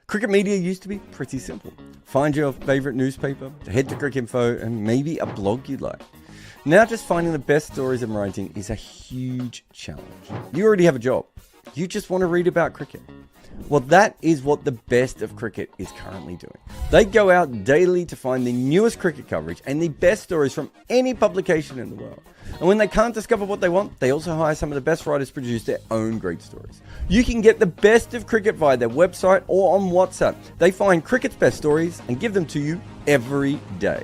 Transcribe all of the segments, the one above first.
Cricket media used to be pretty simple. Find your favourite newspaper, head to Cricinfo, and maybe a blog you like. Now just finding the best stories and writing is a huge challenge. You already have a job. You just want to read about cricket. Well, that is what the best of cricket is currently doing. They go out daily to find the newest cricket coverage and the best stories from any publication in the world. And when they can't discover what they want, they also hire some of the best writers to produce their own great stories. You can get the best of cricket via their website or on WhatsApp. They find cricket's best stories and give them to you every day.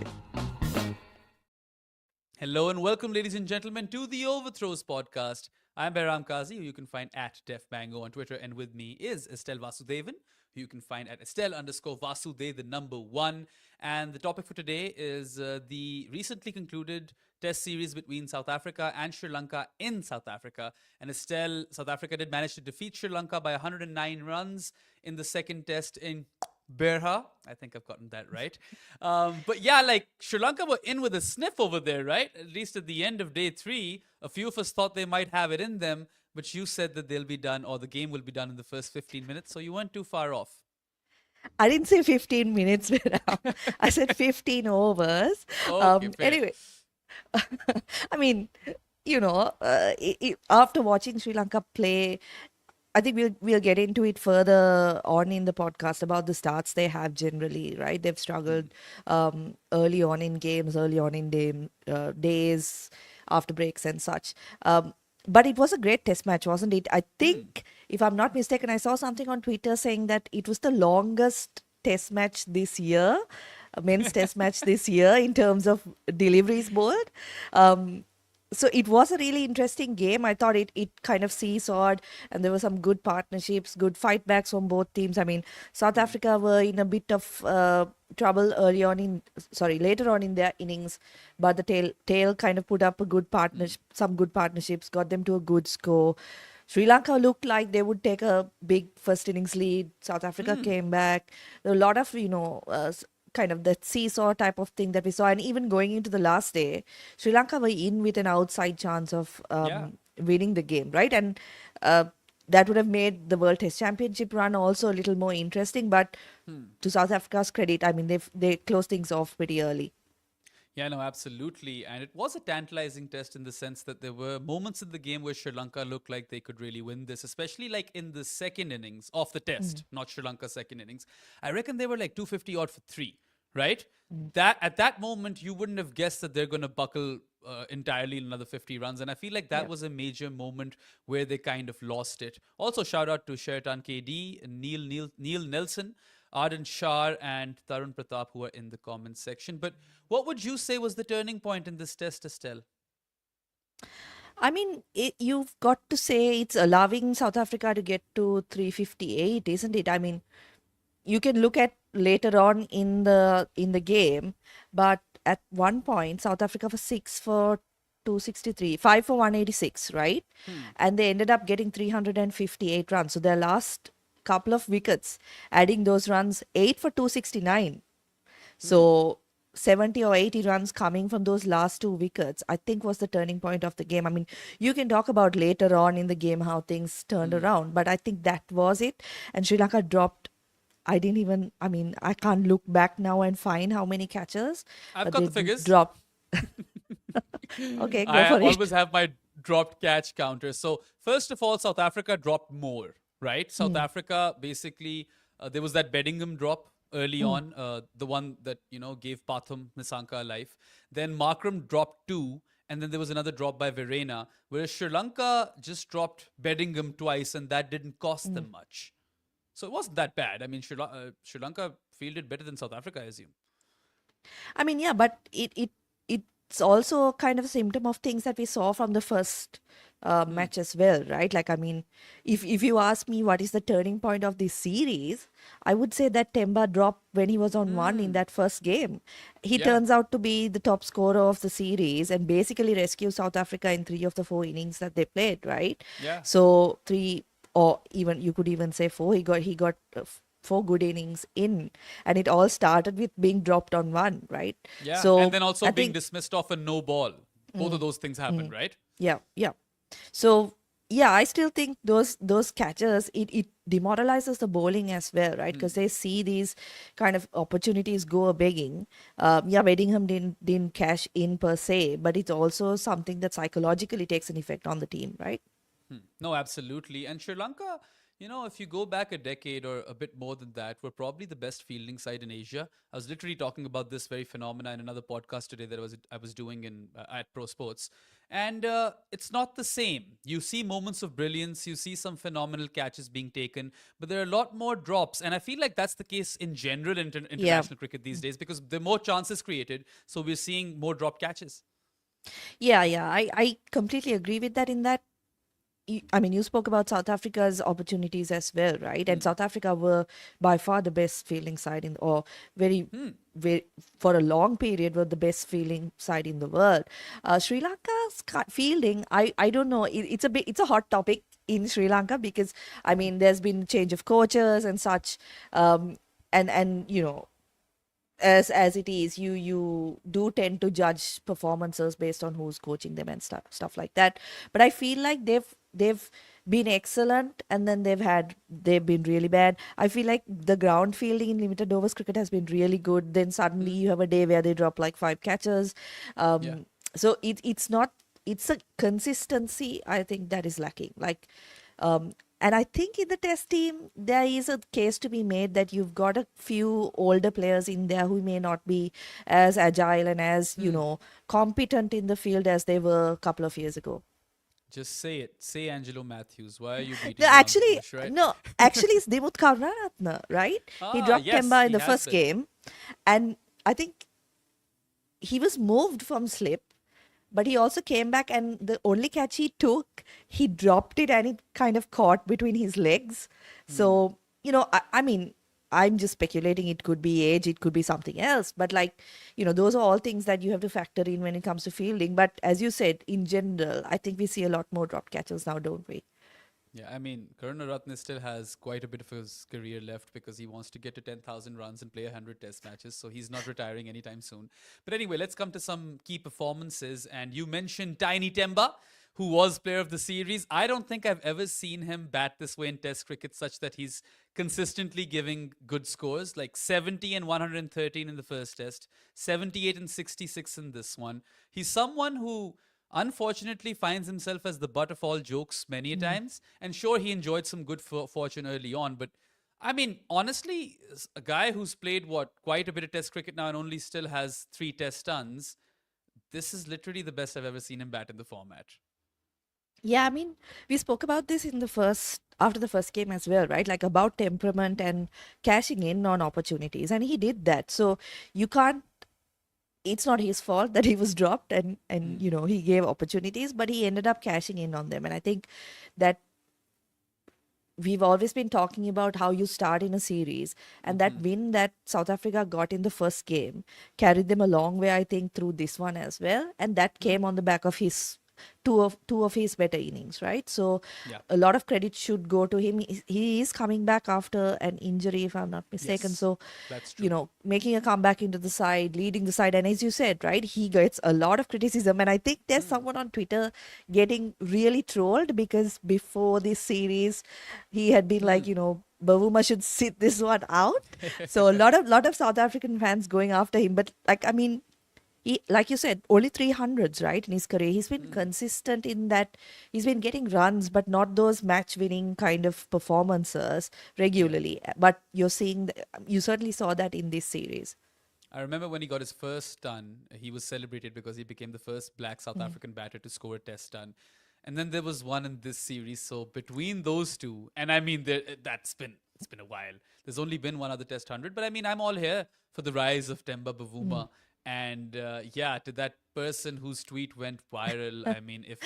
Hello and welcome, ladies and gentlemen, to the Overthrows podcast. I'm Behram Kazi, who you can find at DefBango on Twitter, and with me is Estelle Vasudevan, who you can find at Estelle_Vasudev, the number 1. And the topic for today is the recently concluded test series between South Africa and Sri Lanka in South Africa. And Estelle, South Africa did manage to defeat Sri Lanka by 109 runs in the second test in Berha. I think I've gotten that right. But yeah, like Sri Lanka were in with a sniff over there, right? At least at the end of day 3, a few of us thought they might have it in them, but you said that they'll be done, or the game will be done in the first 15 minutes. So you weren't too far off. I didn't say 15 minutes, I said 15 overs. Okay, fair. Anyway, I mean, after watching Sri Lanka play, I think we'll get into it further on in the podcast about the starts they have generally, right? They've struggled early on in games, early on in days, after breaks and such. But it was a great test match, wasn't it? I think, if I'm not mistaken, I saw something on Twitter saying that it was the longest test match this year, a men's test match this year in terms of deliveries bowled. So it was a really interesting game. I thought it kind of seesawed, and there were some good partnerships, good fight backs from both teams. I mean, South Africa were in a bit of trouble later on in their innings, but the tail kind of put up some good partnerships, got them to a good score. Sri Lanka looked like they would take a big first innings lead. South Africa came back. There were a lot of, kind of that seesaw type of thing that we saw. And even going into the last day, Sri Lanka were in with an outside chance of winning the game, right? And that would have made the World Test Championship run also a little more interesting. But to South Africa's credit, I mean, they closed things off pretty early. Yeah, no, absolutely. And it was a tantalizing test in the sense that there were moments in the game where Sri Lanka looked like they could really win this, especially like in the second innings of the test, not Sri Lanka's second innings. I reckon they were like 250 odd for 3, right? That at that moment, you wouldn't have guessed that they're going to buckle entirely in another 50 runs. And I feel like that was a major moment where they kind of lost it. Also, shout out to Shertan KD, Neil Nelson, Arden Shah and Tarun Pratap, who are in the comments section. But what would you say was the turning point in this test, Estelle? I mean, you've got to say it's allowing South Africa to get to 358, isn't it? I mean, you can look at later on in the game, but at one point, South Africa was 6 for 263, 5 for 186, right? And they ended up getting 358 runs. So their last couple of wickets, adding those runs, 8 for 269. So 70 or 80 runs coming from those last 2 wickets, I think was the turning point of the game. I mean, you can talk about later on in the game how things turned around, but I think that was it. And Sri Lanka dropped, I can't look back now and find how many catches. I've got the figures. Dropped. Okay, go for it. I always have my dropped catch counter. So first of all, South Africa dropped more, right? South Africa, basically, there was that Bedingham drop early on, the one that, gave Pathum Nisanka a life. Then Markram dropped 2, and then there was another drop by Verena, whereas Sri Lanka just dropped Bedingham twice, and that didn't cost them much. So it wasn't that bad. I mean, Sri Lanka fielded better than South Africa, I assume. I mean, yeah, but it's also kind of a symptom of things that we saw from the first match as well, right? Like, I mean, if you ask me what is the turning point of this series, I would say that Temba dropped when he was on 1 in that first game. He turns out to be the top scorer of the series and basically rescued South Africa in 3 of the 4 innings that they played, right? Yeah. So 3, or even you could even say 4. He got 4 good innings in, and it all started with being dropped on 1, right? Yeah, so and then also being dismissed off a no ball. Both of those things happened, right? Yeah. So yeah, I still think those catches, it demoralizes the bowling as well, right? Because they see these kind of opportunities go begging. Yeah, Weddingham didn't cash in per se, but it's also something that psychologically takes an effect on the team, right? No, absolutely. And Sri Lanka, if you go back a decade or a bit more than that, were probably the best fielding side in Asia. I was literally talking about this very phenomena in another podcast today that I was doing in at Pro Sports, and it's not the same. You see moments of brilliance, you see some phenomenal catches being taken, but there are a lot more drops, and I feel like that's the case in general in Yeah. international cricket these days because there are more chances created, so we're seeing more drop catches. Yeah. I completely agree with that in that. I mean, you spoke about South Africa's opportunities as well, right? And South Africa were by far the best fielding side or very, very, for a long period, were the best fielding side in the world. Sri Lanka's fielding, I don't know. It's a hot topic in Sri Lanka because, I mean, there's been change of coaches and such. And as it is, you do tend to judge performances based on who's coaching them and stuff like that. But I feel like they've been excellent, and then they've been really bad. I feel like the ground fielding in limited overs cricket has been really good, then suddenly you have a day where they drop like 5 catches. Yeah. So it's not, it's a consistency, I think, that is lacking. Like, and I think in the test team, there is a case to be made that you've got a few older players in there who may not be as agile and as, competent in the field as they were a couple of years ago. Just say it. Say Angelo Matthews. Why are you No, beating around the actually, bush, right? no, actually, it's Dimuth Karunaratne, right? He dropped Yes, Temba in he the has first been. game, and I think he was moved from slip, but he also came back, and the only catch he took, he dropped it and it kind of caught between his legs. So, I mean, I'm just speculating. It could be age, it could be something else, but like, those are all things that you have to factor in when it comes to fielding. But as you said, in general, I think we see a lot more drop catches now, don't we? Yeah, I mean, Karunaratne still has quite a bit of his career left because he wants to get to 10,000 runs and play 100 test matches, so he's not retiring anytime soon. But anyway, let's come to some key performances. And you mentioned Tiny Temba, who was player of the series. I don't think I've ever seen him bat this way in test cricket, such that he's consistently giving good scores, like 70 and 113 in the first test, 78 and 66 in this one. He's someone who unfortunately finds himself as the butt of all jokes many a times. And sure, he enjoyed some good fortune early on, but I mean, honestly, a guy who's played quite a bit of test cricket now and only still has 3 test tons, this is literally the best I've ever seen him bat in the format. Yeah, I mean, we spoke about this in the after the first game as well, right? Like about temperament and cashing in on opportunities, and he did that. So you can't. It's not his fault that he was dropped, and he gave opportunities, but he ended up cashing in on them. And I think that we've always been talking about how you start in a series, and that win that South Africa got in the first game carried them a long way, I think, through this one as well. And that came on the back of his two of his better innings, right? So Yeah. a lot of credit should go to him. He is coming back after an injury, if I'm not mistaken. Yes, So, that's true. making a comeback into the side, leading the side, and as you said, right, he gets a lot of criticism. And I think there's someone on Twitter getting really trolled because before this series, he had been like, Bavuma should sit this one out. So a lot of South African fans going after him. But like, I mean, he, like you said, only 300s, right, in his career. He's been consistent in that he's been getting runs, but not those match-winning kind of performances Yeah. regularly. But you certainly saw that in this series. I remember when he got his first ton, he was celebrated because he became the first black South African batter to score a test ton. And then there was one in this series. So between those two, and I mean, it's been a while. There's only been one other test 100, but I mean, I'm all here for the rise of Temba Bavuma. And yeah, to that person whose tweet went viral, I mean, if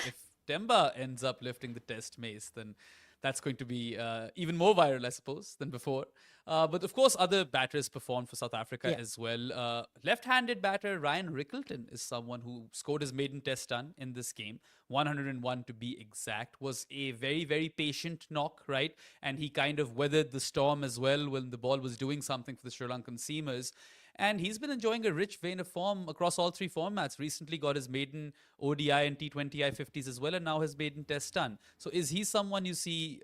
Temba ends up lifting the test mace, then that's going to be even more viral, I suppose, than before. But of course, other batters performed for South Africa Yeah. as well. Left-handed batter Ryan Rickleton is someone who scored his maiden test ton in this game, 101 to be exact. Was a very, very patient knock, right? And he kind of weathered the storm as well when the ball was doing something for the Sri Lankan seamers. And he's been enjoying a rich vein of form across all three formats. Recently got his maiden ODI and T20I 50s as well, and now his maiden Test done. So is he someone you see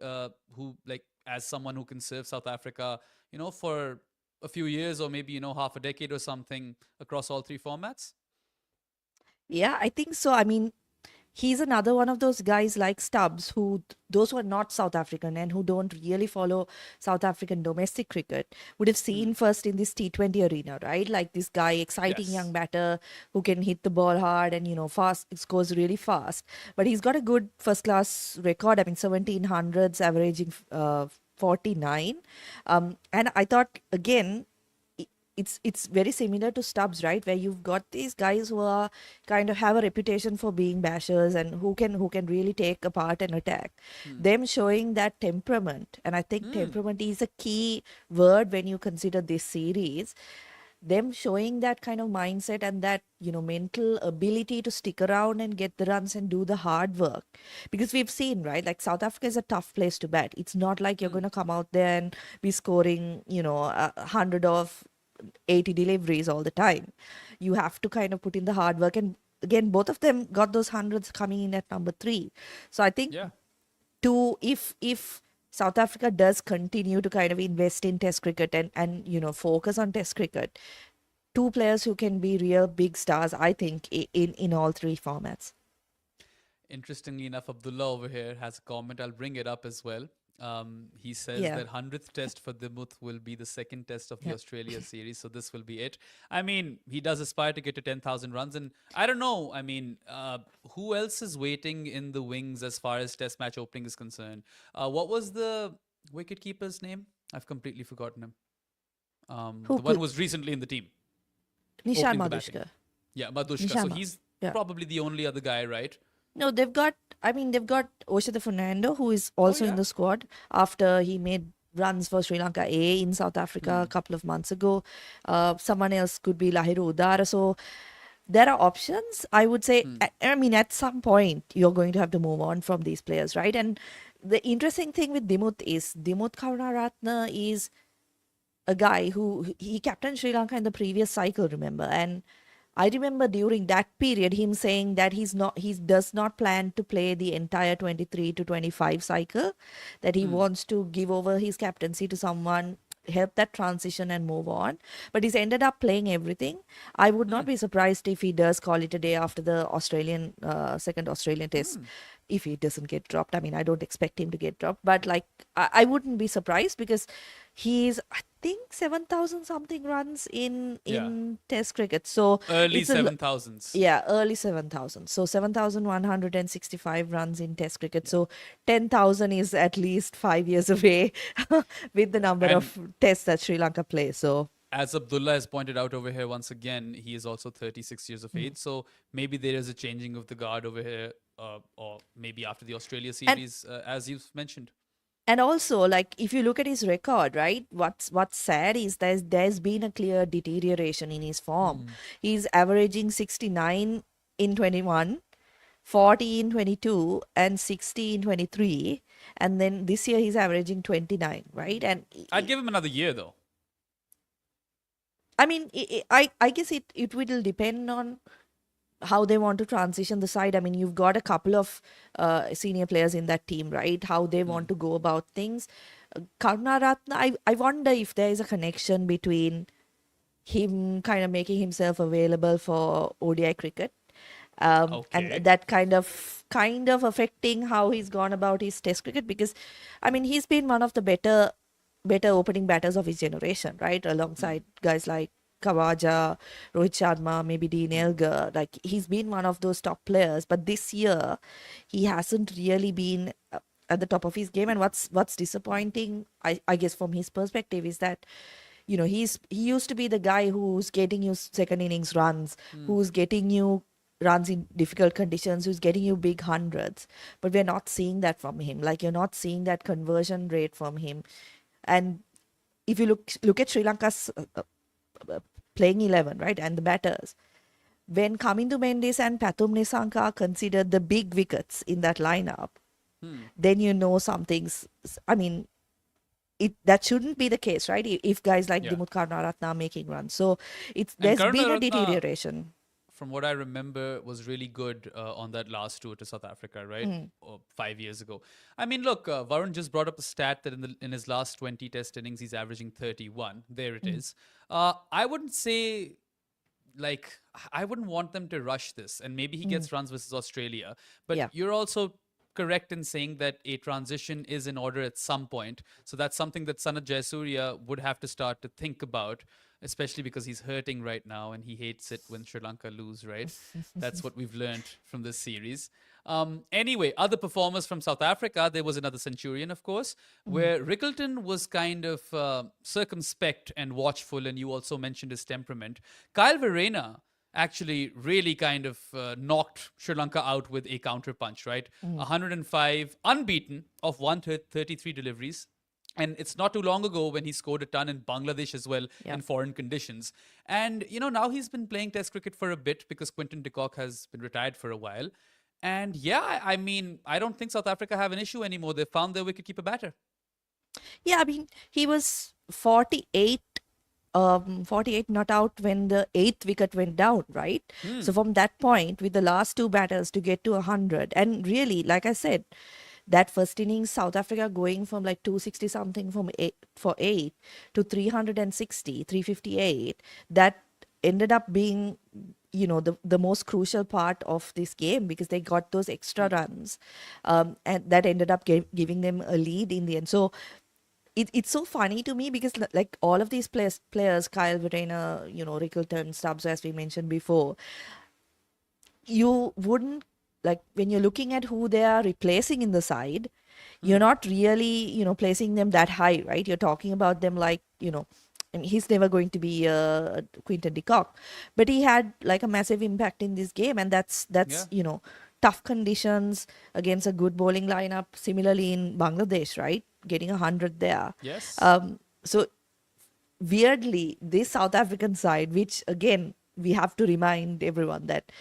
who, like, as someone who can serve South Africa, for a few years or maybe, half a decade or something across all three formats? Yeah, I think so. I mean, he's another one of those guys like Stubbs, those who are not South African and who don't really follow South African domestic cricket, would have seen first in this T20 arena, right? Like this guy, exciting young Yes. batter who can hit the ball hard and, fast, it scores really fast. But he's got a good first class record. I mean, 1700s, averaging 49. And I thought, again, it's very similar to Stubbs, right? Where you've got these guys who are kind of have a reputation for being bashers and who can really take apart and attack. Them showing that temperament, and I think temperament is a key word when you consider this series. Them showing that kind of mindset and that mental ability to stick around and get the runs and do the hard work, because we've seen, right, like South Africa is a tough place to bat. It's not like you're going to come out there and be scoring 100 of 80 deliveries all the time. You have to kind of put in the hard work, and again, both of them got those hundreds coming in at number 3. So I think Yeah. if South Africa does continue to kind of invest in Test cricket and focus on Test cricket, 2 players who can be real big stars, I think, in all 3 formats. Interestingly enough, Abdullah over here has a comment. I'll bring it up as well. He says Yeah. that 100th test for Dimuth will be the second test of the Yeah. Australia series. So this will be it. I mean, he does aspire to get to 10,000 runs. And I don't know. I mean, who else is waiting in the wings as far as test match opening is concerned? What was the wicket-keeper's name? I've completely forgotten him. Who The one could? who was recently in the team. Nishan opening the batting. Madushka. Yeah, Madushka. Nishan So Ma- he's yeah. probably the only other guy, right? No, they've got Oshita Fernando, who is also in yeah. the squad after he made runs for Sri Lanka A in South Africa a couple of months ago. Someone else could be Lahiru Udara. So there are options. I would say, I mean, at some point, you're going to have to move on from these players, right? And the interesting thing with Dimuth is Dimuth Karunaratne is a guy who he captained Sri Lanka in the previous cycle, remember? And I remember during that period him saying that he does not plan to play the entire 23 to 25 cycle, that he wants to give over his captaincy to someone, help that transition and move on. But he's ended up playing everything. I would not be surprised if he does call it a day after the second Australian test, if he doesn't get dropped. I mean, I don't expect him to get dropped, but like I wouldn't be surprised, because he's, I think, 7,000 something runs in Test cricket. So Early it's a 7,000s. yeah, early 7,000. So 7,165 runs in Test cricket. So 10,000 is at least 5 years away with the number And of tests that Sri Lanka plays. So as Abdullah has pointed out over here, once again, he is also 36 years of age. So maybe there is a changing of the guard over here, or maybe after the Australia series, as you've mentioned. and also, like, if you look at his record, right, what's sad is there's been a clear deterioration in his form. He's averaging 69 in 21, 40 in 22, and 60 in 23, and then this year he's averaging 29, right? And I'd give him another year, though. I mean, I guess it will depend on how they want to transition the side. I mean, you've got a couple of senior players in that team, right? How they want to go about things. Karunaratne, I wonder if there is a connection between him kind of making himself available for ODI cricket, Okay. and that kind of affecting how he's gone about his Test cricket. Because, I mean, he's been one of the better opening batters of his generation, right? Alongside guys like Kawaja, Rohit Sharma, maybe Dean Elgar. Like, he's been one of those top players, but this year he hasn't really been at the top of his game. And what's disappointing, I guess, from his perspective, is that he used to be the guy who's getting you second innings runs, who's getting you runs in difficult conditions, who's getting you big hundreds. But we're not seeing that from him. Like, you're not seeing that conversion rate from him. And if you look at Sri Lanka's playing 11, right, and the batters, when Kamindu Mendes and Pathum Nissanka are considered the big wickets in that lineup, then you know something's, I mean, that shouldn't be the case, right? If guys like Yeah. Dimuth Karunaratne are making runs. So And there's been a Karunaratne, deterioration. from what I remember, was really good on that last tour to South Africa, right? Or 5 years ago. I mean, look, Varun just brought up a stat that in his last 20 test innings, he's averaging 31. There it is. I wouldn't say, like, I wouldn't want them to rush this, and maybe he gets runs versus Australia. But Yeah. you're also correct in saying that a transition is in order at some point. So that's something that Sanath Jayasuriya would have to start to think about, especially because he's hurting right now and he hates it when Sri Lanka lose, right? That's what we've learned from this series. Anyway, other performers from South Africa, there was another Centurion, of course, where Rickleton was kind of circumspect and watchful, and you also mentioned his temperament. Kyle Verreynne actually really kind of knocked Sri Lanka out with a counter punch, right? 105 unbeaten of 133 deliveries. And it's not too long ago when he scored a ton in Bangladesh as well Yeah. in foreign conditions. And, now he's been playing Test cricket for a bit because Quinton de Kock has been retired for a while. And yeah, I mean, I don't think South Africa have an issue anymore. They found their wicket-keeper batter. Yeah, I mean, he was 48 not out when the 8th wicket went down, right? So from that point, with the last two batters to get to 100, and really, like I said, that first innings, South Africa going from like 260 something for 8 to 360, 358, that ended up being, the most crucial part of this game because they got those extra runs, and that ended up giving them a lead in the end. So it's so funny to me because like all of these players, Kyle Verreynne, Rickleton, Stubbs, as we mentioned before, you wouldn't, like, when you're looking at who they are replacing in the side, you're not really, placing them that high, right? You're talking about them like, I mean, he's never going to be Quinton de Kock, but he had like a massive impact in this game, and that's Yeah. tough conditions against a good bowling lineup. Similarly in Bangladesh, right, getting 100 there. Yes. So weirdly, this South African side, which again we have to remind everyone that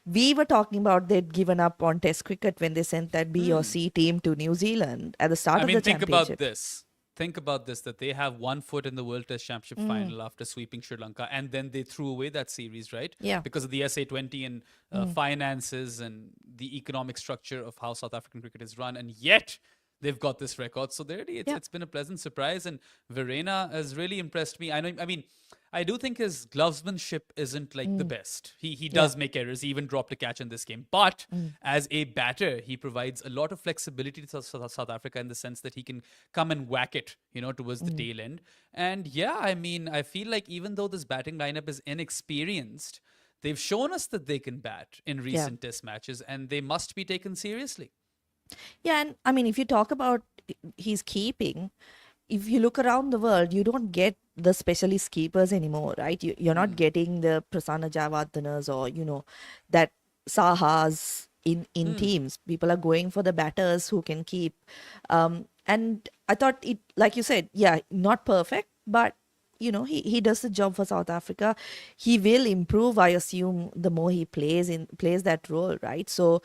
we were talking about, they'd given up on Test cricket when they sent that B or C team to New Zealand at the start I of mean, the think about championship. this. Think about this, that they have 1 foot in the World Test Championship final after sweeping Sri Lanka, and then they threw away that series, right? Yeah. Because of the SA20 and finances and the economic structure of how South African cricket is run, and yet they've got this record. So it's been a pleasant surprise, and Verreynne has really impressed me. I mean, I do think his glovesmanship isn't like the best. He does make errors. He even dropped a catch in this game. But as a batter, he provides a lot of flexibility to South Africa in the sense that he can come and whack it, towards the tail end. And yeah, I mean, I feel like even though this batting lineup is inexperienced, they've shown us that they can bat in recent test matches, and they must be taken seriously. Yeah, and I mean, if you talk about his keeping, if you look around the world, you don't get the specialist keepers anymore, right? You're not getting the Prasanna Jayawardenas or, that Sahas in teams. People are going for the batters who can keep. And I thought it, like you said, yeah, not perfect, but he does the job for South Africa. He will improve, I assume, the more he plays that role, right? So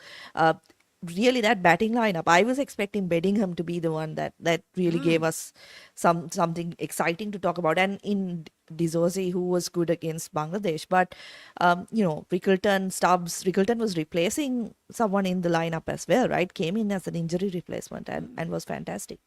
really, that batting lineup, I was expecting Bedingham to be the one that really gave us something exciting to talk about, and in Dizorzi, who was good against Bangladesh. But Rickleton was replacing someone in the lineup as well, right? Came in as an injury replacement and was fantastic.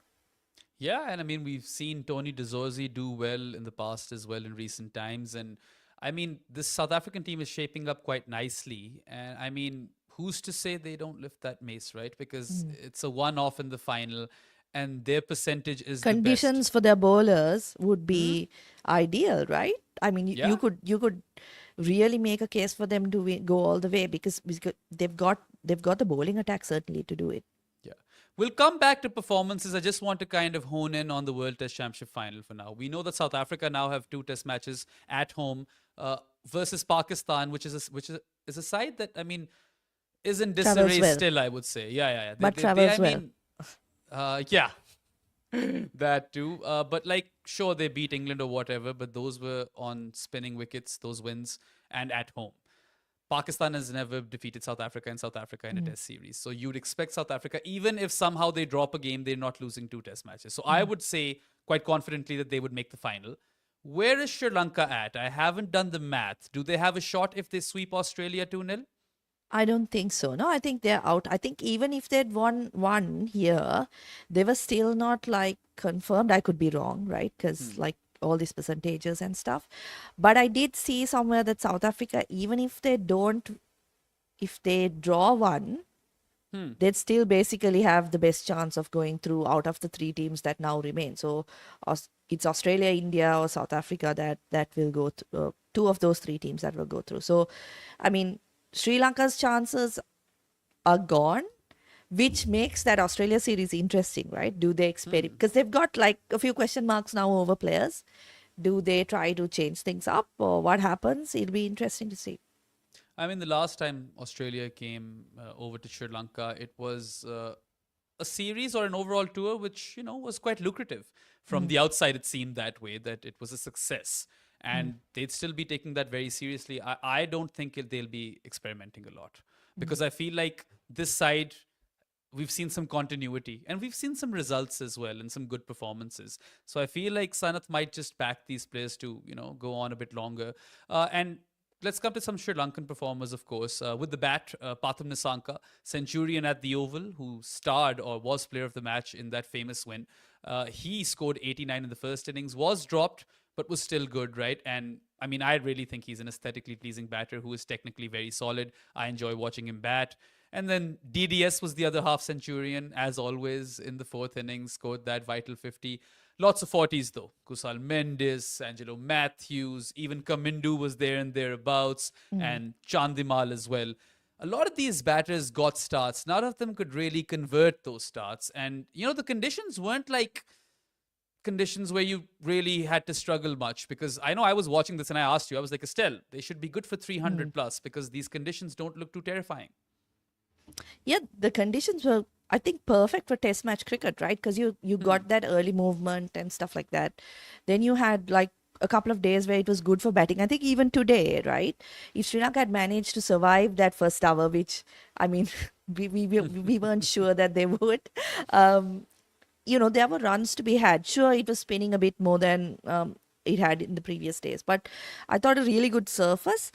Yeah, and I mean, we've seen Tony Dezorzi do well in the past as well in recent times. And I mean, this South African team is shaping up quite nicely. And I mean, who's to say they don't lift that mace, right? Because it's a one-off in the final, and their percentage is the best. Conditions for their bowlers would be ideal, right? I mean, Yeah. you could really make a case for them to go all the way because they've got the bowling attack certainly to do it. Yeah. We'll come back to performances. I just want to kind of hone in on the World Test Championship final for now. We know that South Africa now have 2 test matches at home versus Pakistan, which is a side that, I mean, is in Travels disarray well. still, I would say. Yeah. But travels well. Yeah, that too. But like, sure, they beat England or whatever, but those were on spinning wickets, those wins, and at home. Pakistan has never defeated South Africa in a test series. So you'd expect South Africa, even if somehow they drop a game, they're not losing 2 test matches. So I would say quite confidently that they would make the final. Where is Sri Lanka at? I haven't done the math. Do they have a shot if they sweep Australia 2-0? I don't think so. No, I think they're out. I think even if they'd won one here, they were still not like confirmed. I could be wrong, right? Because like all these percentages and stuff. But I did see somewhere that South Africa, even if they draw one, they'd still basically have the best chance of going through out of the three teams that now remain. So it's Australia, India, or South Africa that will go through. Two of those three teams that will go through. So, I mean, Sri Lanka's chances are gone, which makes that Australia series interesting, right? Do they experiment? Because they've got like a few question marks now over players. Do they try to change things up, or what happens? It'll be interesting to see. I mean, the last time Australia came over to Sri Lanka, it was a series or an overall tour which, was quite lucrative. From the outside, it seemed that way, that it was a success. And they'd still be taking that very seriously. I don't think they'll be experimenting a lot. Because I feel like this side, we've seen some continuity. And we've seen some results as well and some good performances. So I feel like Sanath might just back these players to, go on a bit longer. And let's come to some Sri Lankan performers, of course. With the bat, Pathum Nissanka, centurion at the Oval, who starred or was player of the match in that famous win. He scored 89 in the first innings, was dropped, but was still good, right? And I mean, I really think he's an aesthetically pleasing batter who is technically very solid. I enjoy watching him bat. And then DDS was the other half centurion, as always, in the fourth innings, scored that vital 50. Lots of 40s though. Kusal Mendis, Angelo Matthews, even Kamindu was there and thereabouts, and Chandimal as well. A lot of these batters got starts. None of them could really convert those starts. And, the conditions weren't like conditions where you really had to struggle much, because I know I was watching this and I asked you, I was like, Estelle, they should be good for 300 plus because these conditions don't look too terrifying. Yeah, the conditions were, I think, perfect for test match cricket, right? Because you got that early movement and stuff like that. Then you had like a couple of days where it was good for batting. I think even today, right? If Sri Lanka had managed to survive that first hour, which, I mean, we weren't sure that they would, there were runs to be had. Sure, it was spinning a bit more than it had in the previous days, but I thought a really good surface.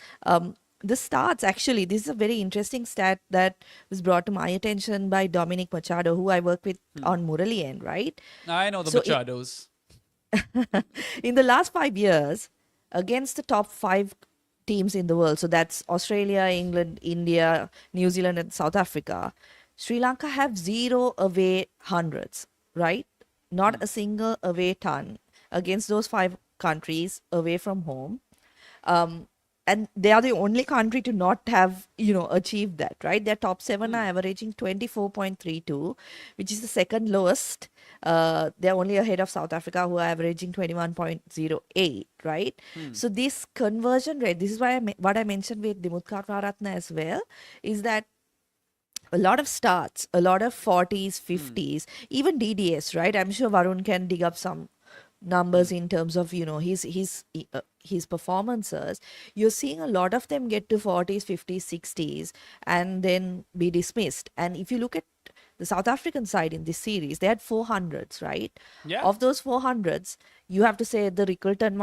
The starts, actually, this is a very interesting stat that was brought to my attention by Dominic Machado, who I work with on Murali End, right? I know the Machados. In the last 5 years, against the top 5 teams in the world, so that's Australia, England, India, New Zealand, and South Africa, Sri Lanka have 0 away hundreds, right? Not a single away ton against those 5 countries away from home. And they are the only country to not have, achieved that, right? Their top 7 are averaging 24.32, which is the second lowest. They're only ahead of South Africa, who are averaging 21.08, right? So this conversion rate, this is why what I mentioned with Dimuth Karunaratne as well, is that a lot of starts, a lot of 40s, 50s, even DDS, right? I'm sure Varun can dig up some numbers in terms of his performances. You're seeing a lot of them get to 40s, 50s, 60s and then be dismissed. And if you look at the South African side in this series, they had 400s, right? Yeah. Of those 400s, you have to say the Rickleton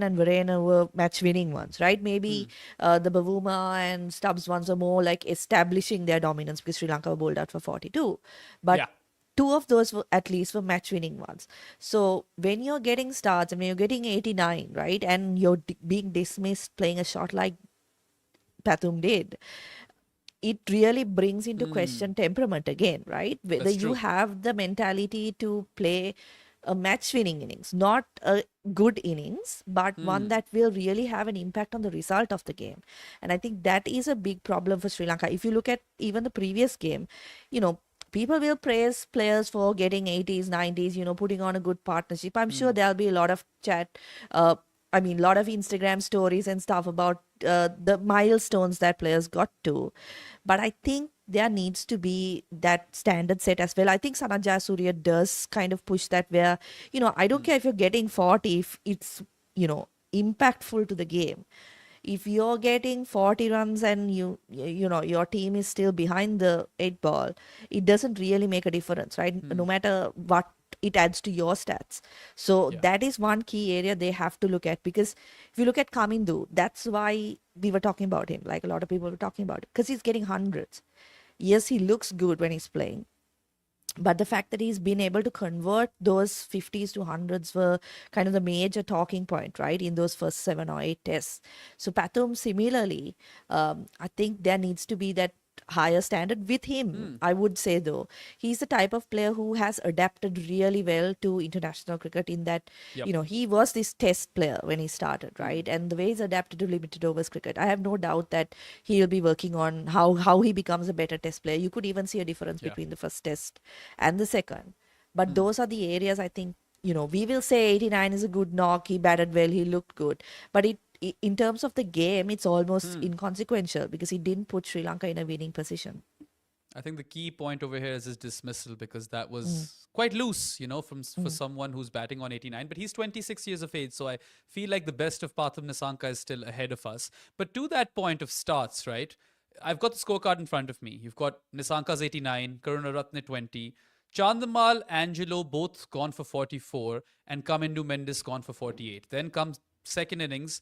and Verena were match-winning ones, right? Maybe the Bavuma and Stubbs ones are more like establishing their dominance because Sri Lanka were bowled out for 42. But 2 of those were at least were match-winning ones. So when you're getting starts and when you're getting 89, right, and you're being dismissed playing a shot like Pathum did, it really brings into question temperament again, right? Whether you have the mentality to play a match-winning innings, not a good innings, but one that will really have an impact on the result of the game. And I think that is a big problem for Sri Lanka. If you look at even the previous game, people will praise players for getting 80s, 90s, putting on a good partnership. I'm sure there'll be a lot of chat, a lot of Instagram stories and stuff about the milestones that players got to. But I think there needs to be that standard set as well. I think Prabath Jayasuriya does kind of push that where, I don't care if you're getting 40, if it's, impactful to the game. If you're getting 40 runs and your team is still behind the 8 ball, it doesn't really make a difference, right? No matter what it adds to your stats. So Yeah. that is one key area they have to look at, because if you look at Kamindu, that's why we were talking about him, like a lot of people were talking about it, because he's getting hundreds. Yes, he looks good when he's playing, but the fact that he's been able to convert those 50s to hundreds were kind of the major talking point, right, in those first 7 or 8 tests. So Pathum, similarly, I think there needs to be that higher standard with him. I would say, though, he's the type of player who has adapted really well to international cricket, in that, Yep. he was this test player when he started, right? And the way he's adapted to limited overs cricket, I have no doubt that he'll be working on how he becomes a better test player. You could even see a difference Yeah. between the first test and the second. But those are the areas I think, we will say 89 is a good knock. He batted well, he looked good. But in terms of the game, it's almost inconsequential, because he didn't put Sri Lanka in a winning position. I think the key point over here is his dismissal, because that was quite loose, for someone who's batting on 89. But he's 26 years of age, so I feel like the best of Pathum Nissanka is still ahead of us. But to that point of starts, right? I've got the scorecard in front of me. You've got Nissanka's 89, Karunaratne 20, Chandamal, Angelo both gone for 44, and Kamindu Mendes gone for 48. Then comes second innings,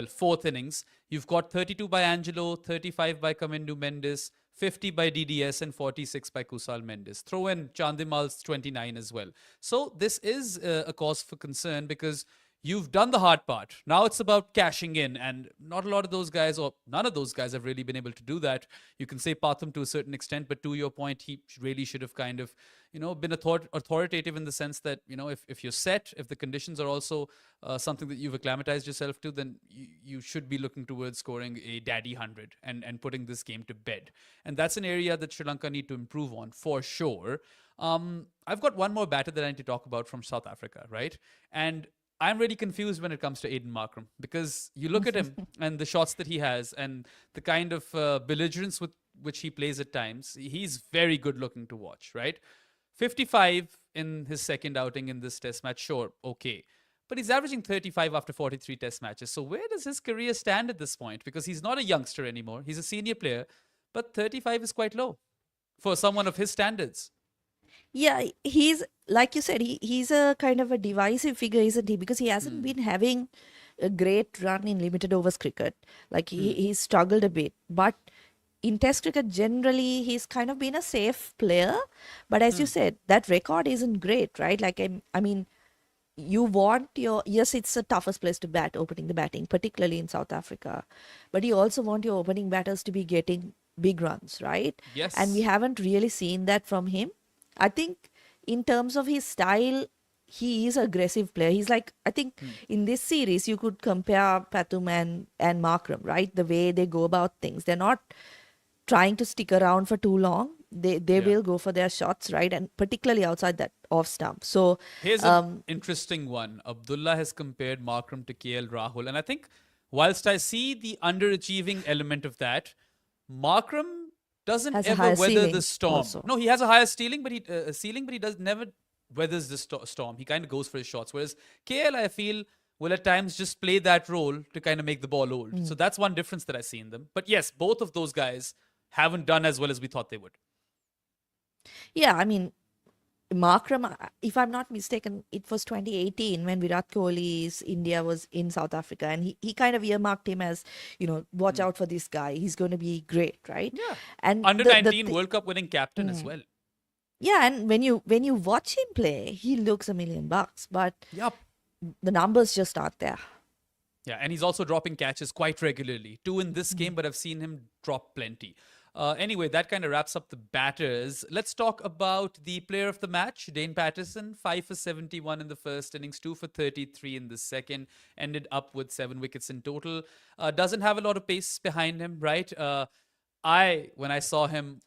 fourth innings. You've got 32 by Angelo, 35 by Kamindu Mendes, 50 by DDS, and 46 by Kusal Mendes. Throw in Chandimal's 29 as well. So this is a cause for concern, because you've done the hard part. Now it's about cashing in, and not a lot of those guys, or none of those guys, have really been able to do that. You can say Pathum to a certain extent, but to your point, he really should have kind of, been authoritative, in the sense that, if you're set, if the conditions are also something that you've acclimatized yourself to, then you should be looking towards scoring a daddy 100 and putting this game to bed. And that's an area that Sri Lanka need to improve on, for sure. I've got one more batter that I need to talk about from South Africa, right? And I'm really confused when it comes to Aiden Markram, because you look at him and the shots that he has, and the kind of belligerence with which he plays at times. He's very good looking to watch, right? 55 in his second outing in this test match, sure, okay. But he's averaging 35 after 43 test matches. So where does his career stand at this point? Because he's not a youngster anymore. He's a senior player, but 35 is quite low for someone of his standards. Yeah, he's, like you said, he's a kind of a divisive figure, isn't he? Because he hasn't been having a great run in limited overs cricket. Like he's struggled a bit. But in Test cricket, generally, he's kind of been a safe player. But as you said, that record isn't great, right? Like, I mean, you want yes, it's the toughest place to bat, opening the batting, particularly in South Africa. But you also want your opening batters to be getting big runs, right? Yes. And we haven't really seen that from him. I think in terms of his style, he is an aggressive player. He's like, I think in this series, you could compare Pathum and Markram, right? The way they go about things. They're not trying to stick around for too long. They will go for their shots, right? And particularly outside that off stump. So here's an interesting one. Abdullah has compared Markram to KL Rahul. And I think whilst I see the underachieving element of that, Markram doesn't has a ever higher weather ceiling the storm. also. No, he has a higher ceiling, but he does never weathers the storm. He kind of goes for his shots. Whereas KL, I feel, will at times just play that role to kind of make the ball old. So that's one difference that I see in them. But yes, both of those guys haven't done as well as we thought they would. Yeah, I mean, Markram, if I'm not mistaken, it was 2018 when Virat Kohli's India was in South Africa, and he kind of earmarked him as, watch out for this guy. He's going to be great, right? Yeah. And Under 19 World Cup winning captain as well. Yeah, and when you watch him play, he looks $1 million, but Yep. the numbers just aren't there. Yeah, and he's also dropping catches quite regularly. 2 in this game, but I've seen him drop plenty. Anyway, that kind of wraps up the batters. Let's talk about the player of the match, Dane Patterson. 5 for 71 in the first innings, 2 for 33 in the second. Ended up with 7 wickets in total. Doesn't have a lot of pace behind him, right? When I saw him,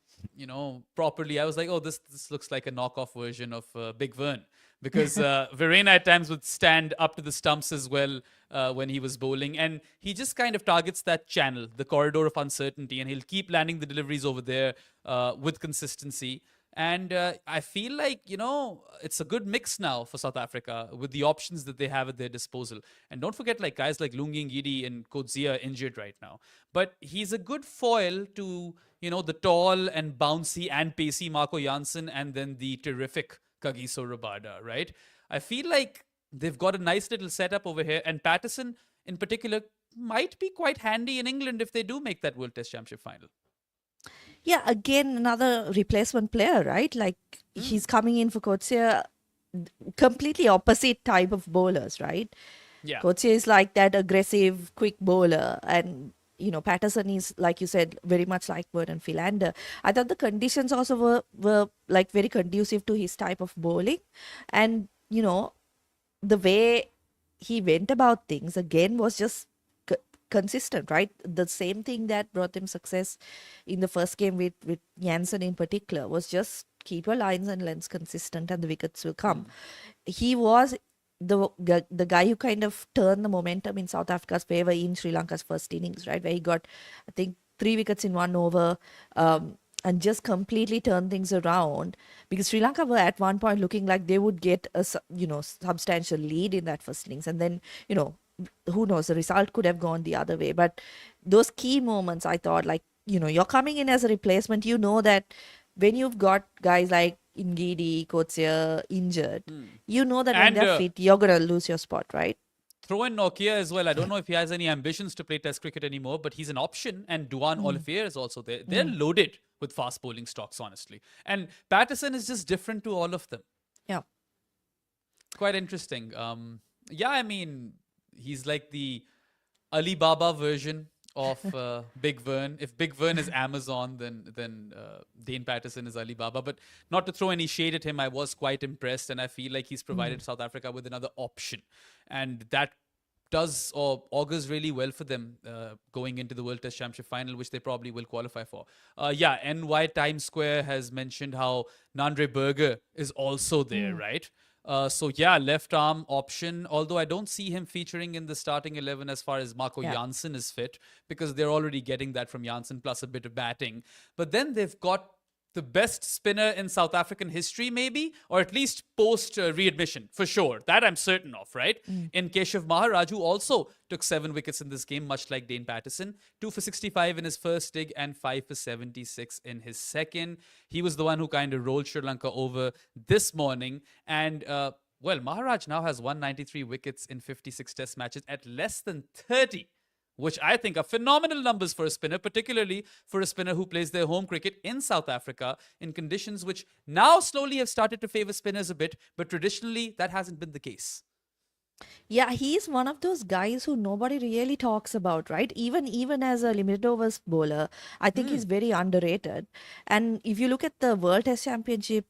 properly, I was like, oh, this looks like a knockoff version of Big Vern. Because Verena at times would stand up to the stumps as well when he was bowling. And he just kind of targets that channel, the corridor of uncertainty, and he'll keep landing the deliveries over there with consistency. And I feel like, it's a good mix now for South Africa with the options that they have at their disposal. And don't forget, like, guys like Lungi Ngidi and Coetzee are injured right now. But he's a good foil to, the tall and bouncy and pacey Marco Janssen, and then the terrific Kagiso Rabada, right? I feel like they've got a nice little setup over here, and Patterson in particular might be quite handy in England if they do make that World Test Championship final. Yeah, again, another replacement player, right? Like he's coming in for Coetzee, completely opposite type of bowlers, right? Yeah. Coetzee is like that aggressive, quick bowler, and Patterson is, like you said, very much like Vernon Philander. I thought the conditions also were like very conducive to his type of bowling, and the way he went about things again was just consistent, right? The same thing that brought him success in the first game with Jansen in particular was just keep your lines and lengths consistent and the wickets will come. He was the guy who kind of turned the momentum in South Africa's favor in Sri Lanka's first innings, right? Where he got, I think, 3 wickets in 1 over, and just completely turned things around, because Sri Lanka were at one point looking like they would get a substantial lead in that first innings, and then who knows, the result could have gone the other way. But those key moments, I thought, like you're coming in as a replacement, that when you've got guys like Ngidi, Coetzee injured, that when they're fit, you're gonna lose your spot, right? Throw in Nokia as well. I don't know if he has any ambitions to play Test cricket anymore, but he's an option. And Duan Olivier is also there. They're loaded with fast bowling stocks, honestly. And Patterson is just different to all of them. Yeah. Quite interesting. Yeah, I mean, he's like the Alibaba version of Big Vern. If Big Vern is Amazon, then Dane Patterson is Alibaba. But not to throw any shade at him, I was quite impressed, and I feel like he's provided South Africa with another option, and that does or augurs really well for them going into the World Test Championship final, which they probably will qualify for. Yeah, NY Times Square has mentioned how Nandre Berger is also there, right? So yeah, left arm option, although I don't see him featuring in the starting 11 as far as Marco Jansen is fit, because they're already getting that from Jansen plus a bit of batting. But then they've got the best spinner in South African history, maybe, or at least post readmission, for sure. That I'm certain of, right? In Keshav Maharaj, who also took 7 wickets in this game, much like Dane Patterson. 2 for 65 in his first dig and 5 for 76 in his second. He was the one who kind of rolled Sri Lanka over this morning. And, well, Maharaj now has 193 wickets in 56 test matches at less than 30, which I think are phenomenal numbers for a spinner, particularly for a spinner who plays their home cricket in South Africa in conditions which now slowly have started to favor spinners a bit, but traditionally that hasn't been the case. Yeah, he's one of those guys who nobody really talks about, right? Even as a limited overs bowler, I think he's very underrated. And if you look at the World Test Championship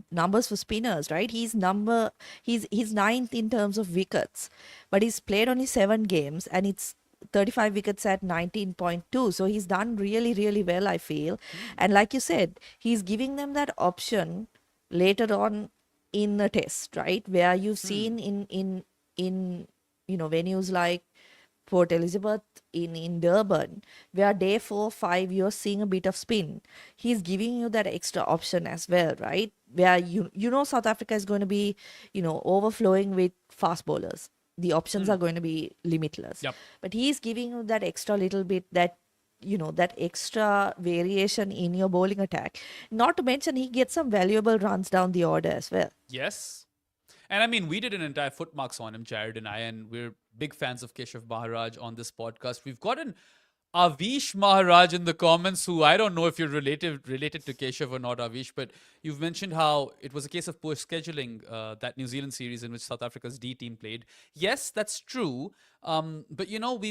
numbers for spinners, right? He's ninth in terms of wickets, but he's played only 7 games and it's 35 wickets at 19.2. So he's done really, really well, I feel. And like you said, he's giving them that option later on in a test, right? Where you've seen in venues like Port Elizabeth, in Durban, where day 4, 5, you're seeing a bit of spin. He's giving you that extra option as well, right? Where South Africa is going to be, overflowing with fast bowlers. The options are going to be limitless. Yep. But he's giving you that extra little bit, that extra variation in your bowling attack. Not to mention, he gets some valuable runs down the order as well. Yes. And I mean, we did an entire footmarks on him, Jared and I, and we're big fans of Keshav Maharaj on this podcast. We've got an Avish Maharaj in the comments, who I don't know if you're related to Keshav or not, Avish, but you've mentioned how it was a case of poor scheduling, that New Zealand series in which South Africa's D team played. Yes, that's true. But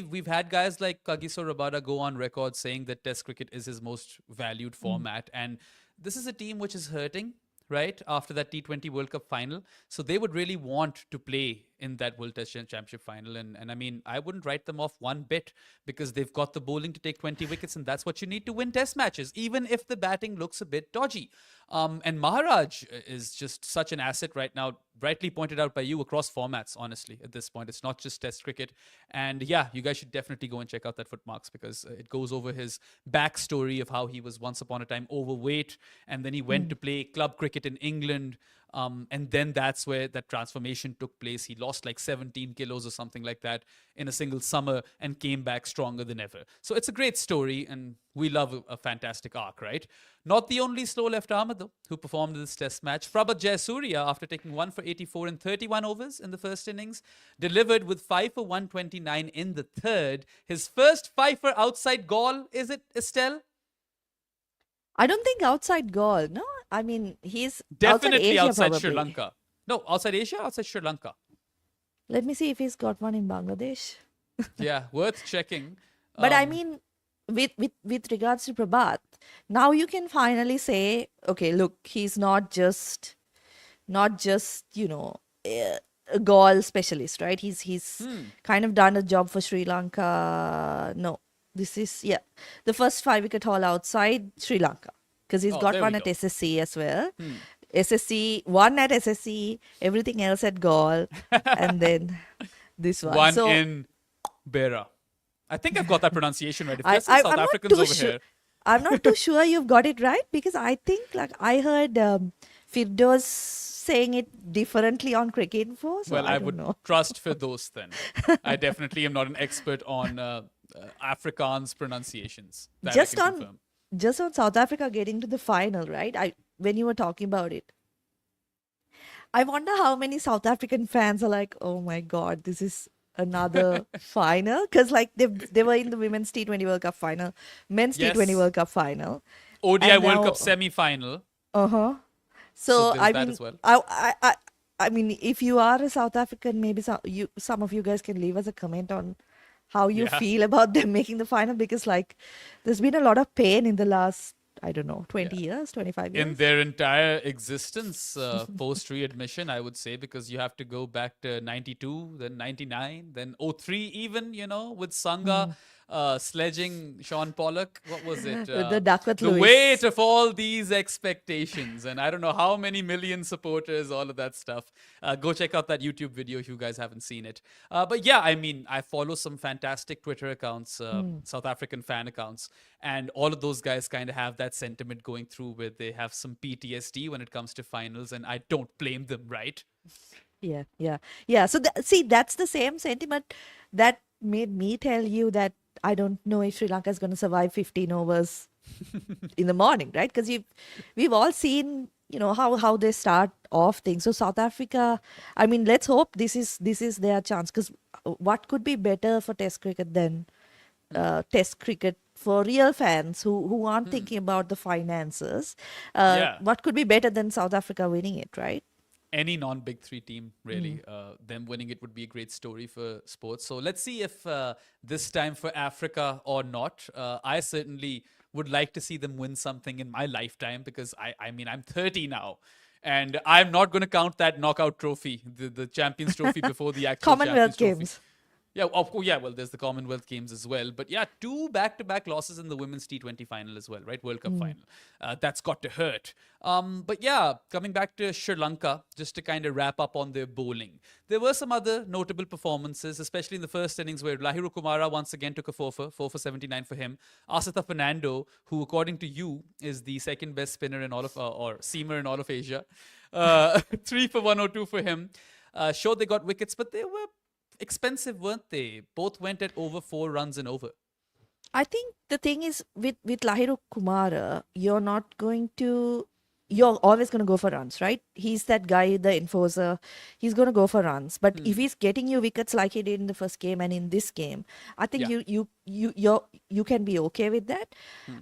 we've had guys like Kagiso Rabada go on record saying that Test cricket is his most valued format, and this is a team which is hurting, right, after that T20 World Cup final. So they would really want to play in that World Test Championship final. And I mean, I wouldn't write them off one bit, because they've got the bowling to take 20 wickets, and that's what you need to win test matches, even if the batting looks a bit dodgy. And Maharaj is just such an asset right now, rightly pointed out by you, across formats, honestly, at this point. It's not just Test cricket. And yeah, you guys should definitely go and check out that footmarks, because it goes over his backstory of how he was once upon a time overweight, and then he went to play club cricket in England. And then that's where that transformation took place. He lost like 17 kilos or something like that in a single summer and came back stronger than ever. So it's a great story, and we love a fantastic arc, right? Not the only slow left armour, though, who performed in this test match. Prabath Jayasuriya, after taking 1 for 84 in 31 overs in the first innings, delivered with 5 for 129 in the third. His first 5 for outside goal, is it, Estelle? I don't think outside goal. No, I mean he's Definitely outside outside Sri Asia, probably. Lanka. No, outside Asia, outside Sri Lanka. Let me see if he's got one in Bangladesh. Yeah, worth checking. But I mean, with regards to Prabath, now you can finally say, okay, look, he's not just a goal specialist, right? He's kind of done a job for Sri Lanka. No, this is the first 5-wicket haul outside Sri Lanka, because he's got there one we at go. SSC as well. SSC, one at SSC, everything else at goal, and then this one. One So in Behra. I think I've got that pronunciation right. If there's some I'm South not Africans too over sure. here. I'm not too sure you've got it right, because I think like I heard Firdaus saying it differently on Cricket Info. So Well, I I don't would know. trust Firdaus then. I definitely am not an expert on Afrikaans pronunciations. That Just I can on confirm. just on South Africa getting to the final, right? When you were talking about it, I wonder how many South African fans are like, "Oh my God, this is another final," because like they were in the women's T20 World Cup final, men's T20 Yes. World Cup final, ODI and World Cup now semi-final. uh-huh. So So there's I that mean, as well. I mean, if you are a South African, maybe some of you guys can leave us a comment on how you Yeah. feel about them making the final, because like there's been a lot of pain in the last, I don't know, 20 Yeah. years, 25 In years. their entire existence, post readmission, I would say, because you have to go back to 92, then 99, then '03, even, with Sangha sledging Sean Pollock. What was it? The Duckworth The Lewis. weight of all these expectations. And I don't know how many million supporters, all of that stuff. Go check out that YouTube video if you guys haven't seen it. But yeah, I mean, I follow some fantastic Twitter accounts, South African fan accounts, and all of those guys kind of have that sentiment going through where they have some PTSD when it comes to finals, and I don't blame them, right? Yeah. So see, that's the same sentiment that made me tell you that I don't know if Sri Lanka is going to survive 15 overs in the morning, right? Because we've all seen, how they start off things. So South Africa, I mean, let's hope this is their chance. Because what could be better for Test cricket than Test cricket for real fans who aren't thinking about the finances? Yeah. What could be better than South Africa winning it, right? Any non-big three team, really, them winning it would be a great story for sports. So let's see if this time for Africa or not. I certainly would like to see them win something in my lifetime, because I mean, I'm 30 now. And I'm not going to count that knockout trophy, the Champions Trophy, before the actual Commonwealth Champions Trophy. Games. Yeah, yeah. Well, there's the Commonwealth Games as well, but yeah, 2 back-to-back losses in the women's T20 final as well, right? World Cup final. That's got to hurt. But yeah, coming back to Sri Lanka, just to kind of wrap up on their bowling, there were some other notable performances, especially in the first innings, where Lahiru Kumara once again took a 4 for 79 for him. Asatha Fernando, who according to you is the second best spinner in all of or seamer in all of Asia, 3 for 102 for him. Sure, they got wickets, but they were expensive, weren't they? Both went at over 4 runs and over. I think the thing is with Lahiru Kumara, you're always going to go for runs, right? He's that guy, the enforcer. He's going to go for runs. But if he's getting you wickets like he did in the first game and in this game, I think Yeah. you can be okay with that.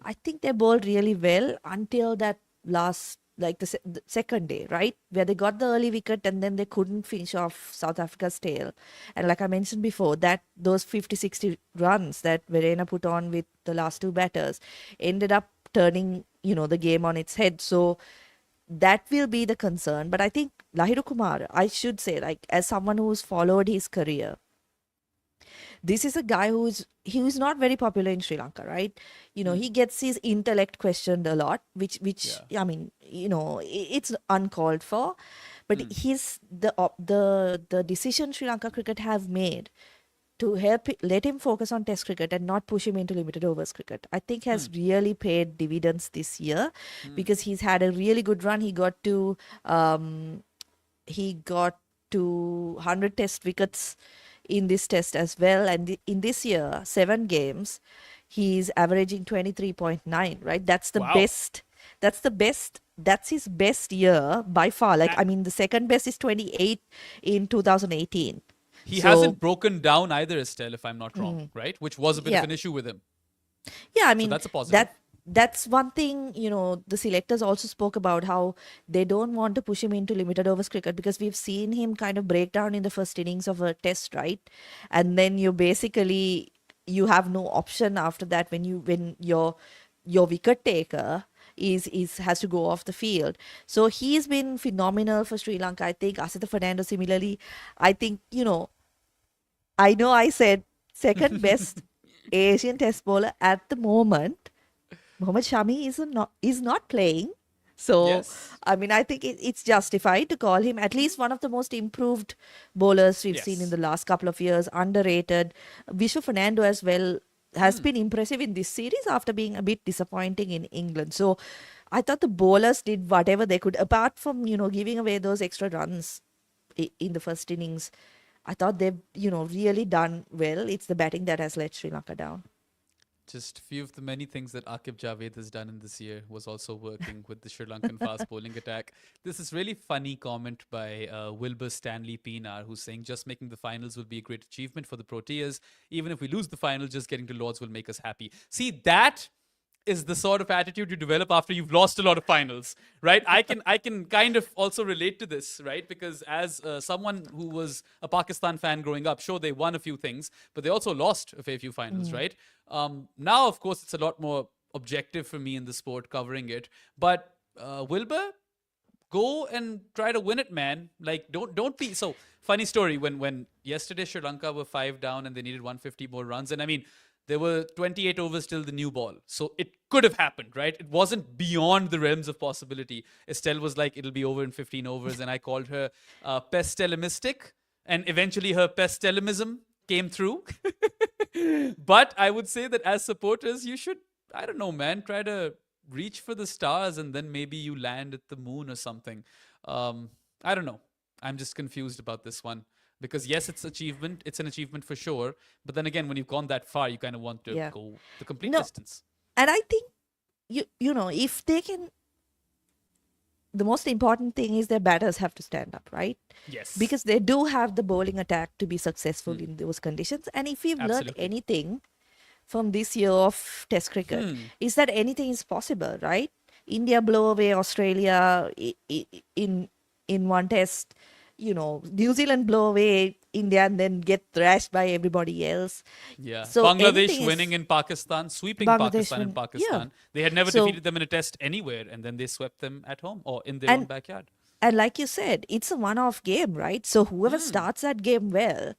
I think they bowled really well until that last, like the second day, right? Where they got the early wicket and then they couldn't finish off South Africa's tail. And like I mentioned before, that those 50, 60 runs that Verena put on with the last 2 batters ended up turning, the game on its head. So that will be the concern. But I think Lahiru Kumar, I should say, like, as someone who's followed his career, this is a guy who's not very popular in Sri Lanka, right? He gets his intellect questioned a lot, which I mean, it's uncalled for. But the decision Sri Lanka cricket have made to let him focus on Test cricket and not push him into limited overs cricket, I think has really paid dividends this year, because he's had a really good run. Um, he got to 100 Test wickets in this Test as well, and in this year, 7 games, he's averaging 23.9. Right, that's the Wow. best. That's the best. That's his best year by far. Like, I mean, the second best is 28 in 2018. He So, hasn't broken down either, Estelle, if I'm not wrong, right? Which was a bit of yeah. an issue with him. Yeah, I So mean, that's a positive. that's one thing, the selectors also spoke about how they don't want to push him into limited overs cricket, because we've seen him kind of break down in the first innings of a Test, right? And then you have no option after that when your wicket taker is has to go off the field. So he's been phenomenal for Sri Lanka. I think Asitha Fernando similarly. I think, I know I said second best Asian Test bowler at the moment. Mohammad Shami is not playing. So, Yes. I mean, I think it's justified to call him at least one of the most improved bowlers we've seen in Yes. the last couple of years. Underrated. Vishnu Fernando as well has been impressive in this series after being a bit disappointing in England. So, I thought the bowlers did whatever they could, apart from, giving away those extra runs in the first innings. I thought they've, really done well. It's the batting that has let Sri Lanka down. Just a few of the many things that Akib Javed has done in this year was also working with the Sri Lankan fast bowling attack. This is really funny comment by Wilbur Stanley Pienaar, who's saying just making the finals will be a great achievement for the Proteas. Even if we lose the final, just getting to Lords will make us happy. See, that is the sort of attitude you develop after you've lost a lot of finals, right? I can kind of also relate to this, right? Because as someone who was a Pakistan fan growing up, sure, they won a few things, but they also lost a fair few finals, right? Now, of course, it's a lot more objective for me in the sport covering it. But Wilbur, go and try to win it, man. Like, don't be so. Funny story, when yesterday Sri Lanka were 5 down and they needed 150 more runs, and I mean, there were 28 overs till the new ball. So it could have happened, right? It wasn't beyond the realms of possibility. Estelle was like, it'll be over in 15 overs. And I called her pestelimistic. And eventually her pestelimism came through. But I would say that as supporters, you should, I don't know, man, try to reach for the stars and then maybe you land at the moon or something. I don't know. I'm just confused about this one. Because yes, it's an achievement for sure. But then again, when you've gone that far, you kind of want to go the complete distance. And I think if they can, the most important thing is their batters have to stand up, right? Yes. Because they do have the bowling attack to be successful in those conditions. And if we've learned Absolutely. anything from this year of Test cricket, is that anything is possible, right? India blow away Australia in one Test. New Zealand blow away India and then get thrashed by everybody else. Yeah. So Bangladesh anything winning is- in Pakistan, sweeping Bangladesh Pakistan in win- Pakistan. yeah. They had never So- defeated them in a test anywhere, and then they swept them at home or in their own backyard. And like you said, it's a one-off game, right? So whoever starts that game well,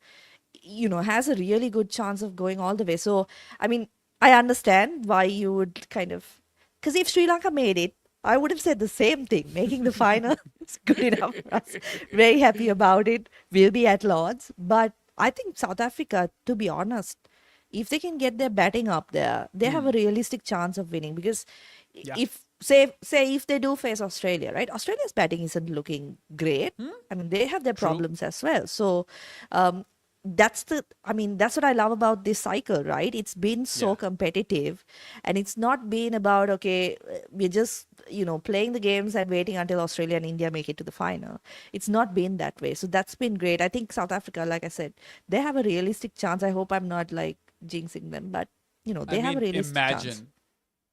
has a really good chance of going all the way. So, I mean, I understand why you would kind of, because if Sri Lanka made it, I would have said the same thing. Making the final is good enough for us. Very happy about it. We'll be at Lords. But I think South Africa, to be honest, if they can get their batting up there, they have a realistic chance of winning. Because if say if they do face Australia, right? Australia's batting isn't looking great. I mean, they have their problems as well. So that's what I love about this cycle, right? It's been so competitive, and it's not been about, okay, we're just playing the games and waiting until Australia and India make it to the final. It's not been that way. So that's been great. I think South Africa, like I said, they have a realistic chance. I hope I'm not like jinxing them, but they have a realistic chance. Imagine.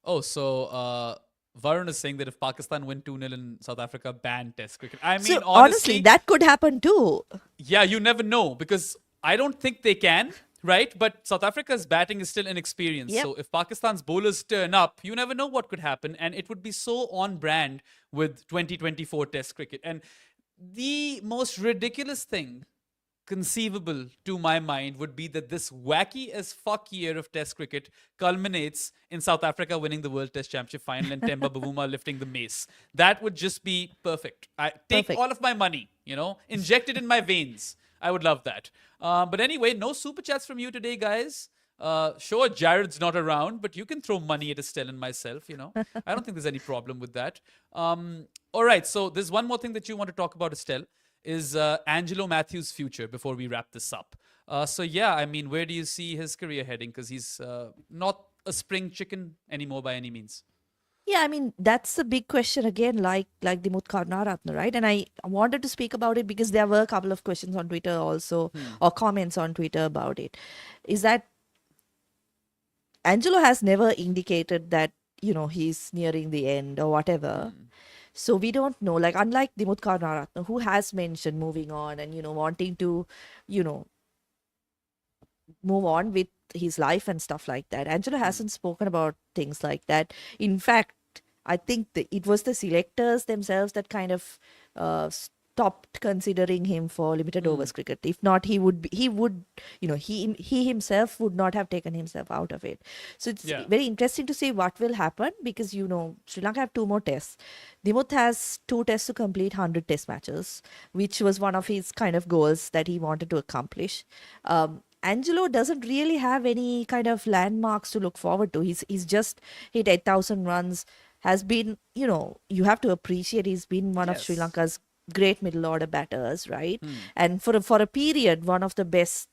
Oh, so Varun is saying that if Pakistan win 2-0 in South Africa, ban Test cricket. I mean, So honestly, that could happen too. yeah, you never know, because I don't think they can, right? But South Africa's batting is still inexperienced. Yep. So if Pakistan's bowlers turn up, you never know what could happen. And it would be so on brand with 2024 Test cricket. And the most ridiculous thing conceivable to my mind would be that this wacky as fuck year of Test cricket culminates in South Africa winning the World Test Championship final and Temba Bavuma lifting the mace. That would just be perfect. I take Perfect. all of my money, inject it in my veins. I would love that. But anyway, no super chats from you today, guys. Sure, Jared's not around, but you can throw money at Estelle and myself, I don't think there's any problem with that. All right, so there's one more thing that you want to talk about, Estelle, is Angelo Matthews' future before we wrap this up. So yeah, I mean, where do you see his career heading? Because he's not a spring chicken anymore by any means. Yeah, I mean, that's a big question again, like Dimuth Karunaratne, right? And I wanted to speak about it because there were a couple of questions on Twitter also, or comments on Twitter about it. Is that Angelo has never indicated that, he's nearing the end or whatever. So we don't know. Like, unlike Dimuth Karunaratne, who has mentioned moving on and, wanting to, move on with his life and stuff like that. Angelo hasn't spoken about things like that. In fact, I think it was the selectors themselves that kind of stopped considering him for limited overs cricket. If not, he would, he himself would not have taken himself out of it. So it's very interesting to see what will happen because, Sri Lanka have 2 more tests. Dimuth has 2 tests to complete 100 test matches, which was one of his kind of goals that he wanted to accomplish. Angelo doesn't really have any kind of landmarks to look forward to. He's just hit 8,000 runs, has been, you have to appreciate he's been one of Sri Lanka's great middle order batters, right? And for a period, one of the best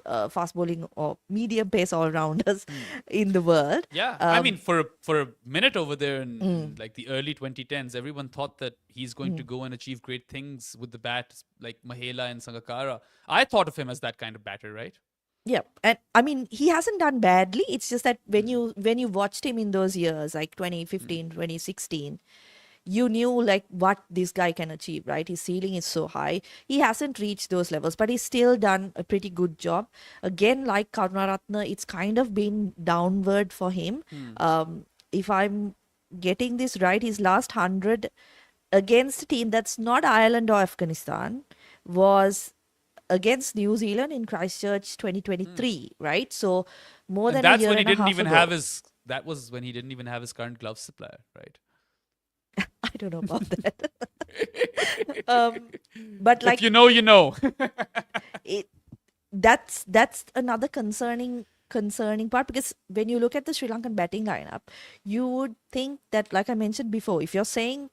fast bowling or medium pace all-rounders in the world. Yeah, I mean, for a minute over there in like the early 2010s, everyone thought that he's going to go and achieve great things with the bat, like Mahela and Sangakkara. I thought of him as that kind of batter, right? Yeah, and I mean, he hasn't done badly. It's just that when you watched him in those years, like 2015, 2016, you knew like what this guy can achieve, right? His ceiling is so high. He hasn't reached those levels, but he's still done a pretty good job. Again, like Karunaratne, it's kind of been downward for him. If I'm getting this right, his last 100 against a team that's not Ireland or Afghanistan was against New Zealand in Christchurch 2023, right? So more than a year and a half ago. That was when he didn't even have his current glove supplier, right? I don't know about that. But like, if you know, you know. That's another concerning part because when you look at the Sri Lankan batting lineup, you would think that, like I mentioned before, if you're saying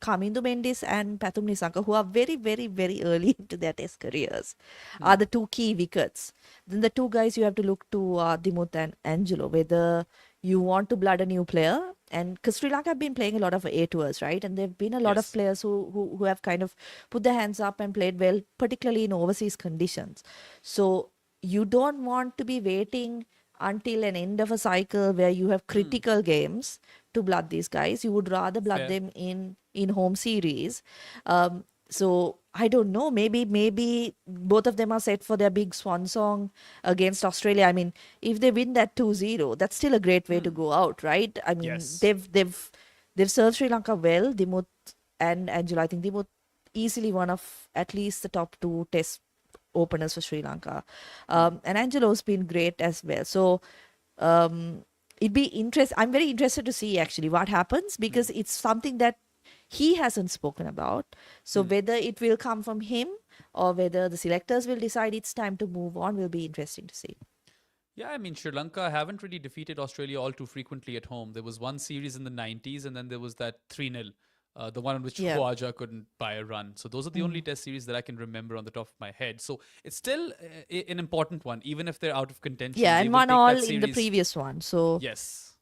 Kamindu Mendis and Pathum Nissanka, who are very, very, very early into their test careers, are the 2 key wickets. Then the 2 guys you have to look to are Dimuth and Angelo, whether you want to blood a new player. And because Sri Lanka have been playing a lot of A tours, right? And there have been a lot of players who have kind of put their hands up and played well, particularly in overseas conditions. So you don't want to be waiting until an end of a cycle where you have critical games to blood these guys. You would rather blood them in home series. So I don't know. Maybe both of them are set for their big swan song against Australia. I mean, if they win that 2-0, that's still a great way to go out, right? I mean, they've served Sri Lanka well. Dimuth and Angelo, I think Dimuth easily one of at least the top 2 test openers for Sri Lanka. And Angelo's been great as well. So it'd be interesting. I'm very interested to see actually what happens because it's something that he hasn't spoken about. So whether it will come from him or whether the selectors will decide it's time to move on will be interesting to see. Yeah, I mean, Sri Lanka haven't really defeated Australia all too frequently at home. There was one series in the 90s and then there was that 3-0. The one in which Khawaja couldn't buy a run. So those are the only test series that I can remember on the top of my head. So it's still an important one, even if they're out of contention. Yeah, and 1 all in the previous one. So yes,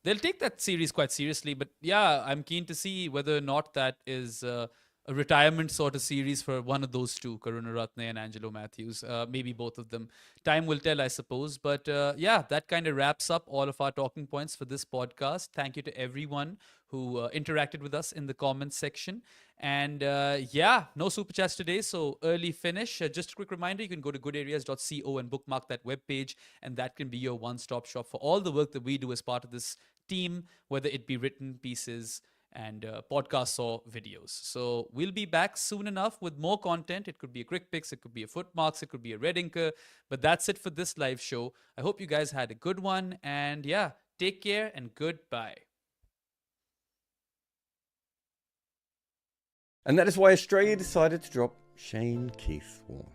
they'll take that series quite seriously. But yeah, I'm keen to see whether or not that is a retirement sort of series for one of those 2, Karunaratne and Angelo Matthews. Maybe both of them. Time will tell, I suppose. But yeah, that kind of wraps up all of our talking points for this podcast. Thank you to everyone who interacted with us in the comments section. And yeah, no super chats today, so early finish. Just a quick reminder, you can go to goodareas.co and bookmark that webpage, and that can be your one-stop shop for all the work that we do as part of this team, whether it be written pieces and podcasts or videos. So we'll be back soon enough with more content. It could be a quick picks, it could be a footmarks, it could be a red inker, but that's it for this live show. I hope you guys had a good one, and yeah, take care and goodbye. And that is why Australia decided to drop Shane Keith Warne.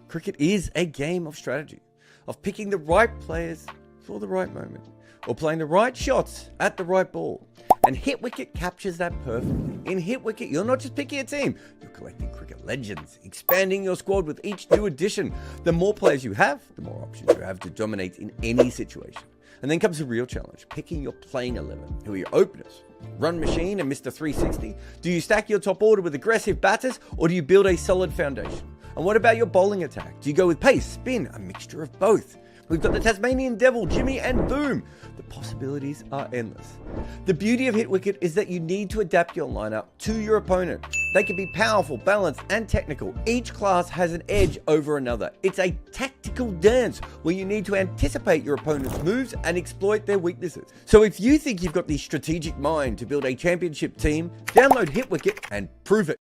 Cricket is a game of strategy, of picking the right players for the right moment, or playing the right shots at the right ball. And Hit Wicket captures that perfectly. In Hit Wicket, you're not just picking a team, you're collecting cricket legends, expanding your squad with each new addition. The more players you have, the more options you have to dominate in any situation. And then comes the real challenge, picking your playing 11. Who are your openers? Run machine and Mr. 360? Do you stack your top order with aggressive batters, or do you build a solid foundation? And what about your bowling attack? Do you go with pace, spin, a mixture of both? We've got the Tasmanian Devil, Jimmy and Boom. The possibilities are endless. The beauty of Hit Wicket is that you need to adapt your lineup to your opponent. They can be powerful, balanced, and technical. Each class has an edge over another. It's a tactical dance where you need to anticipate your opponent's moves and exploit their weaknesses. So if you think you've got the strategic mind to build a championship team, download Hit Wicket and prove it.